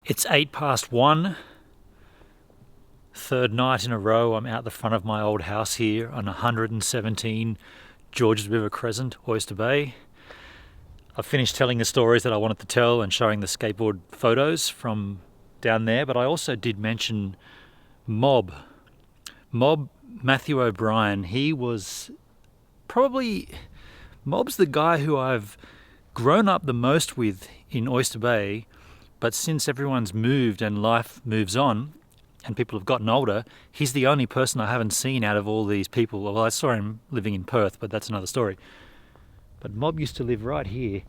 It's 1:08, third night in a row I'm out the front of my old house here on 117 Georges River Crescent, Oyster Bay. I've finished telling the stories that I wanted to tell and showing the skateboard photos from down there, but I also did mention Mob Matthew O'Brien. He was probably, Mob's the guy who I've grown up the most with in Oyster Bay, but since everyone's moved and life moves on and people have gotten older, he's the only person I haven't seen out of all these people. Well, I saw him living in Perth, but that's another story. But Mob used to live right here.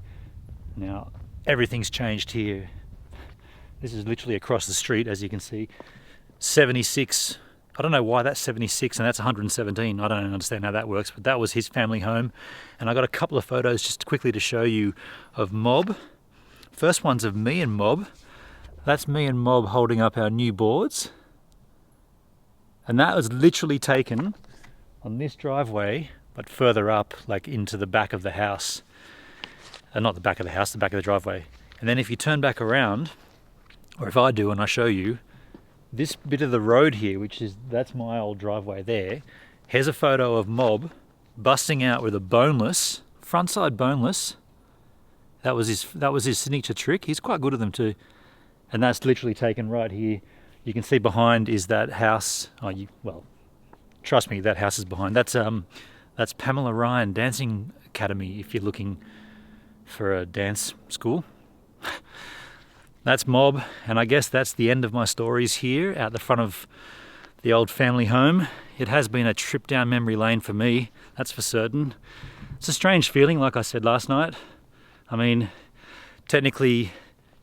Now, everything's changed here. This is literally across the street, as you can see. 76, I don't know why that's 76 and that's 117. I don't understand how that works, but that was his family home. And I got a couple of photos just quickly to show you of Mob. First one's of me and Mob. That's me and Mob holding up our new boards. And that was literally taken on this driveway, but further up, like into the back of the house. Not the back of the house, the back of the driveway. And then if you turn back around, or if I do and I show you, this bit of the road here, that's my old driveway there. Here's a photo of Mob busting out with a boneless, frontside boneless. That was his signature trick. He's quite good at them too. And that's literally taken right here. You can see behind is that house. Well, trust me, that house is behind. That's Pamela Ryan Dancing Academy if you're looking for a dance school. That's Mob, and I guess that's the end of my stories here out the front of the old family home. It has been a trip down memory lane for me, that's for certain. It's a strange feeling, like I said last night. I mean, technically,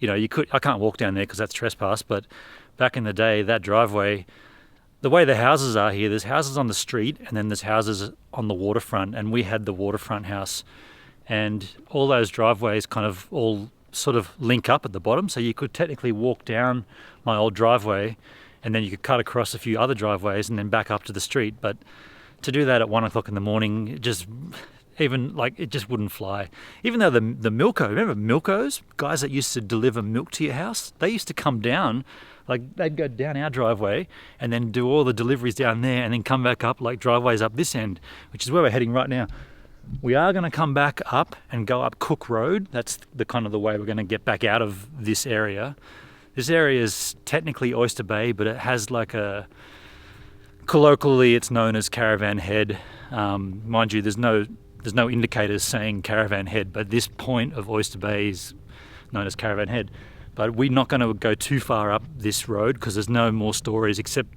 I can't walk down there because that's trespass, but back in the day, that driveway, the way the houses are here, there's houses on the street and then there's houses on the waterfront, and we had the waterfront house, and all those driveways kind of all sort of link up at the bottom, so you could technically walk down my old driveway and then you could cut across a few other driveways and then back up to the street. But to do that at 1 o'clock in the morning, it just wouldn't fly. Even though the Milko, remember Milkos, guys that used to deliver milk to your house, they used to come down, like they'd go down our driveway and then do all the deliveries down there and then come back up like driveways up this end, which is where we're heading right now. We are going to come back up and go up Cook Road. That's the kind of the way we're going to get back out of this area. This area is technically Oyster Bay, but it has colloquially it's known as Caravan Head. Mind you, there's no indicators saying Caravan Head, but this point of Oyster Bay is known as Caravan Head. But we're not going to go too far up this road because there's no more stories except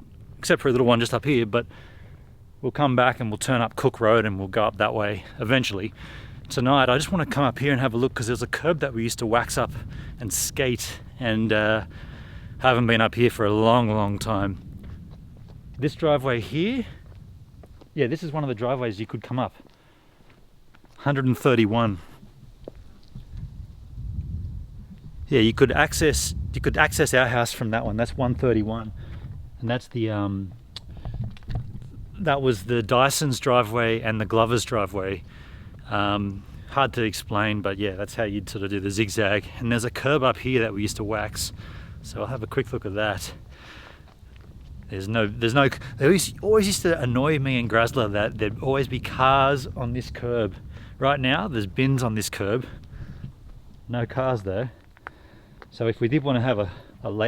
for a little one just up here. But we'll come back and we'll turn up Cook Road and we'll go up that way eventually. Tonight, I just want to come up here and have a look because there's a curb that we used to wax up and skate, and haven't been up here for a long, long time. This driveway here, yeah, this is one of the driveways you could come up. 131. Yeah, you could access our house from that one. That's 131, and that's that was the Dyson's driveway and the Glover's driveway. Hard to explain, but yeah, that's how you'd sort of do the zigzag. And there's a curb up here that we used to wax, so I'll have a quick look at that. They always used to annoy me in Grasler that there'd always be cars on this curb. Right now, there's bins on this curb, no cars there. So if we did want to have a late